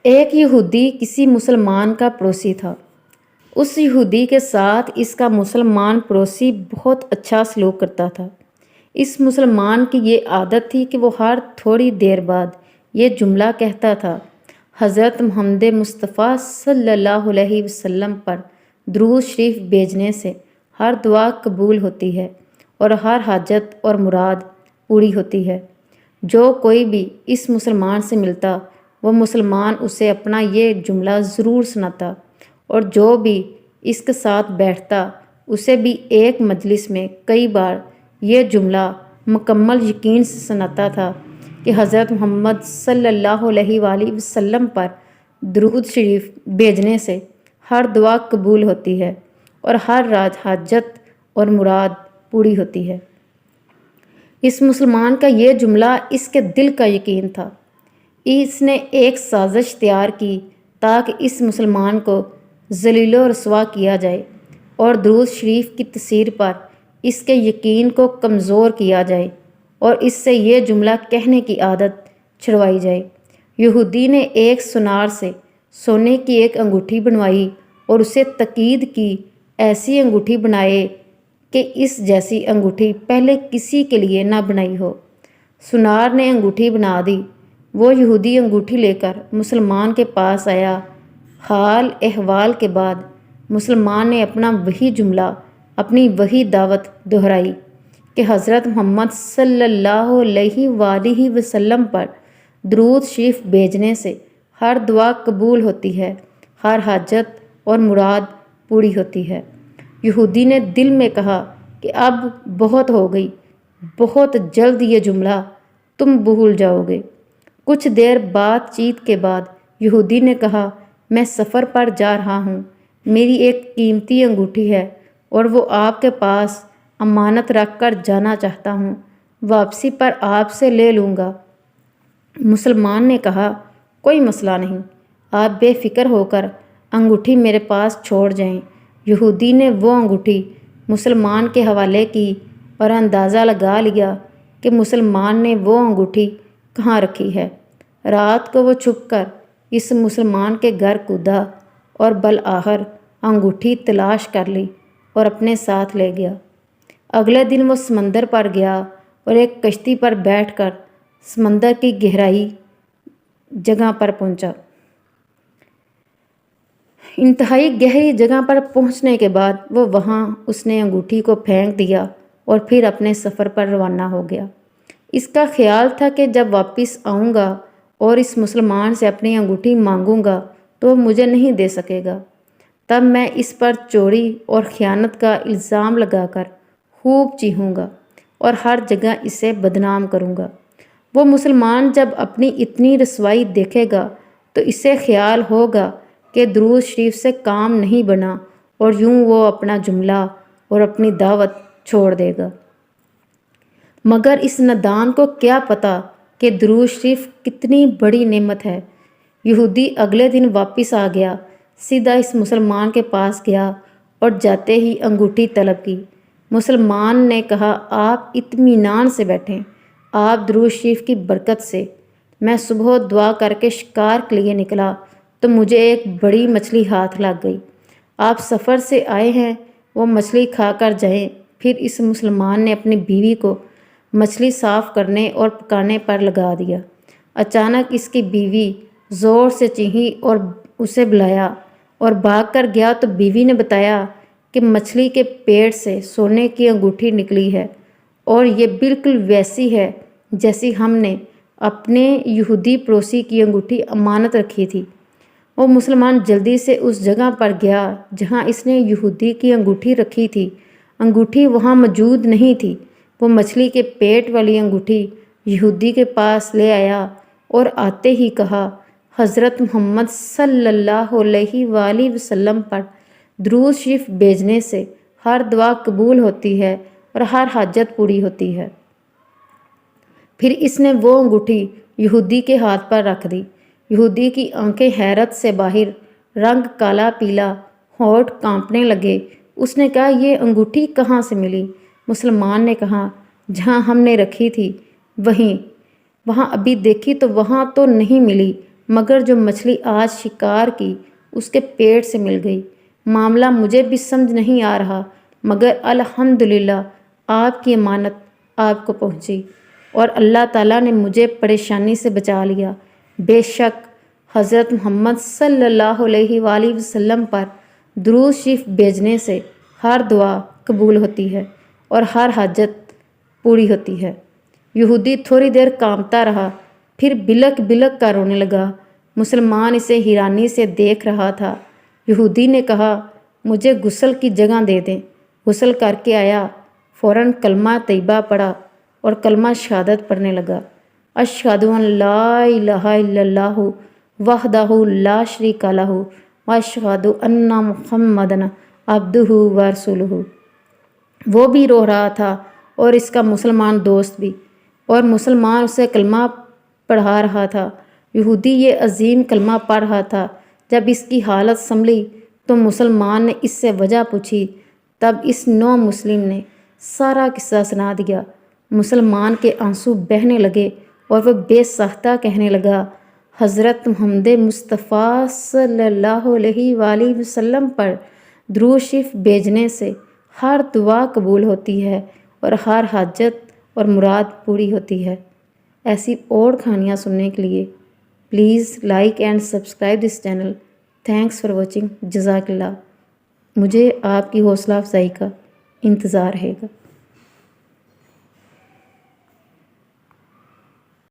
ایک یہودی کسی مسلمان کا پڑوسی تھا۔ اس یہودی کے ساتھ اس کا مسلمان پڑوسی بہت اچھا سلوک کرتا تھا۔ اس مسلمان کی یہ عادت تھی کہ وہ ہر تھوڑی دیر بعد یہ جملہ کہتا تھا: حضرت محمد مصطفیٰ صلی اللہ علیہ وسلم پر درود شریف بھیجنے سے ہر دعا قبول ہوتی ہے اور ہر حاجت اور مراد پوری ہوتی ہے۔ جو کوئی بھی اس مسلمان سے ملتا وہ مسلمان اسے اپنا یہ جملہ ضرور سناتا، اور جو بھی اس کے ساتھ بیٹھتا اسے بھی ایک مجلس میں کئی بار یہ جملہ مکمل یقین سے سناتا تھا کہ حضرت محمد صلی اللہ علیہ وآلہ وسلم پر درود شریف بھیجنے سے ہر دعا قبول ہوتی ہے اور ہر حاجت اور مراد پوری ہوتی ہے۔ اس مسلمان کا یہ جملہ اس کے دل کا یقین تھا۔ اس نے ایک سازش تیار کی تاکہ اس مسلمان کو ذلیل و رسوا کیا جائے اور درود شریف کی تاثیر پر اس کے یقین کو کمزور کیا جائے اور اس سے یہ جملہ کہنے کی عادت چھڑوائی جائے۔ یہودی نے ایک سونار سے سونے کی ایک انگوٹھی بنوائی اور اسے تاکید کی ایسی انگوٹھی بنائے کہ اس جیسی انگوٹھی پہلے کسی کے لیے نہ بنائی ہو۔ سونار نے انگوٹھی بنا دی۔ وہ یہودی انگوٹھی لے کر مسلمان کے پاس آیا۔ حال احوال کے بعد مسلمان نے اپنا وہی جملہ، اپنی وہی دعوت دہرائی کہ حضرت محمد صلی اللہ علیہ وآلہ وسلم پر درود شریف بھیجنے سے ہر دعا قبول ہوتی ہے، ہر حاجت اور مراد پوری ہوتی ہے۔ یہودی نے دل میں کہا کہ اب بہت ہو گئی، بہت جلد یہ جملہ تم بھول جاؤ گے۔ کچھ دیر بات چیت کے بعد یہودی نے کہا: میں سفر پر جا رہا ہوں، میری ایک قیمتی انگوٹھی ہے اور وہ آپ کے پاس امانت رکھ کر جانا چاہتا ہوں، واپسی پر آپ سے لے لوں گا۔ مسلمان نے کہا: کوئی مسئلہ نہیں، آپ بے فکر ہو کر انگوٹھی میرے پاس چھوڑ جائیں۔ یہودی نے وہ انگوٹھی مسلمان کے حوالے کی اور اندازہ لگا لیا کہ مسلمان نے وہ انگوٹھی کہاں رکھی ہے۔ رات کو وہ چھپ کر اس مسلمان کے گھر کودا اور بالآخر انگوٹھی تلاش کر لی اور اپنے ساتھ لے گیا۔ اگلے دن وہ سمندر پر گیا اور ایک کشتی پر بیٹھ کر سمندر کی گہرائی جگہ پر پہنچا۔ انتہائی گہری جگہ پر پہنچنے کے بعد وہ وہاں اس نے انگوٹھی کو پھینک دیا اور پھر اپنے سفر پر روانہ ہو گیا۔ اس کا خیال تھا کہ جب واپس آؤں گا اور اس مسلمان سے اپنی انگوٹھی مانگوں گا تو وہ مجھے نہیں دے سکے گا۔ تب میں اس پر چوری اور خیانت کا الزام لگا کر خوب چیخوں گا اور ہر جگہ اسے بدنام کروں گا۔ وہ مسلمان جب اپنی اتنی رسوائی دیکھے گا تو اسے خیال ہوگا کہ درود شریف سے کام نہیں بنا اور یوں وہ اپنا جملہ اور اپنی دعوت چھوڑ دے گا۔ مگر اس نادان کو کیا پتا کہ درود شریف کتنی بڑی نعمت ہے۔ یہودی اگلے دن واپس آ گیا، سیدھا اس مسلمان کے پاس گیا اور جاتے ہی انگوٹھی طلب کی۔ مسلمان نے کہا: آپ اطمینان سے بیٹھیں، آپ درود شریف کی برکت سے۔ میں صبح دعا کر کے شکار کے لیے نکلا تو مجھے ایک بڑی مچھلی ہاتھ لگ گئی۔ آپ سفر سے آئے ہیں، وہ مچھلی کھا کر جائیں۔ پھر اس مسلمان نے اپنی بیوی کو مچھلی صاف کرنے اور پکانے پر لگا دیا۔ اچانک اس کی بیوی زور سے چیخی اور اسے بلایا اور بھاگ کر گیا تو بیوی نے بتایا کہ مچھلی کے پیٹ سے سونے کی انگوٹھی نکلی ہے اور یہ بالکل ویسی ہے جیسی ہم نے اپنے یہودی پڑوسی کی انگوٹھی امانت رکھی تھی۔ وہ مسلمان جلدی سے اس جگہ پر گیا جہاں اس نے یہودی کی انگوٹھی رکھی تھی۔ انگوٹھی وہاں موجود نہیں تھی۔ وہ مچھلی کے پیٹ والی انگوٹھی یہودی کے پاس لے آیا اور آتے ہی کہا: حضرت محمد صلی اللہ علیہ وآلہ وسلم پر درود شریف بھیجنے سے ہر دعا قبول ہوتی ہے اور ہر حاجت پوری ہوتی ہے۔ پھر اس نے وہ انگوٹھی یہودی کے ہاتھ پر رکھ دی۔ یہودی کی آنکھیں حیرت سے باہر، رنگ کالا پیلا، ہونٹ کانپنے لگے۔ اس نے کہا: یہ انگوٹھی کہاں سے ملی؟ مسلمان نے کہا: جہاں ہم نے رکھی تھی وہاں ابھی دیکھی تو وہاں تو نہیں ملی، مگر جو مچھلی آج شکار کی اس کے پیٹ سے مل گئی۔ معاملہ مجھے بھی سمجھ نہیں آ رہا، مگر الحمدللہ آپ کی امانت آپ کو پہنچی اور اللہ تعالیٰ نے مجھے پریشانی سے بچا لیا۔ بے شک حضرت محمد صلی اللہ علیہ وآلہ وسلم پر درود شریف بھیجنے سے ہر دعا قبول ہوتی ہے اور ہر حاجت پوری ہوتی ہے۔ یہودی تھوڑی دیر کانپتا رہا، پھر بلک بلک کر رونے لگا۔ مسلمان اسے حیرانی سے دیکھ رہا تھا۔ یہودی نے کہا، مجھے غسل کی جگہ دے دیں۔ غسل کر کے آیا، فوراً کلمہ طیبہ پڑھا اور کلمہ شہادت پڑھنے لگا۔ اشہد ان لا الہ الا اللہ وحدہ لا شریک لہ واشہد ان محمدًا عبدہ ورسولہ۔ وہ بھی رو رہا تھا اور اس کا مسلمان دوست بھی، اور مسلمان اسے کلمہ پڑھا رہا تھا۔ یہودی یہ عظیم کلمہ پڑھ رہا تھا۔ جب اس کی حالت سنبھلی تو مسلمان نے اس سے وجہ پوچھی۔ تب اس نو مسلم نے سارا قصہ سنا دیا۔ مسلمان کے آنسو بہنے لگے اور وہ بے ساختہ کہنے لگا، حضرت محمد مصطفیٰ صلی اللہ علیہ وآلہ وسلم پر درود شریف بھیجنے سے ہر دعا قبول ہوتی ہے اور ہر حاجت اور مراد پوری ہوتی ہے۔ ایسی اور کہانیاں سننے کے لیے please like and subscribe this channel. Thanks for watching. جزاک اللہ۔ مجھے آپ کی حوصلہ افزائی کا انتظار رہے گا۔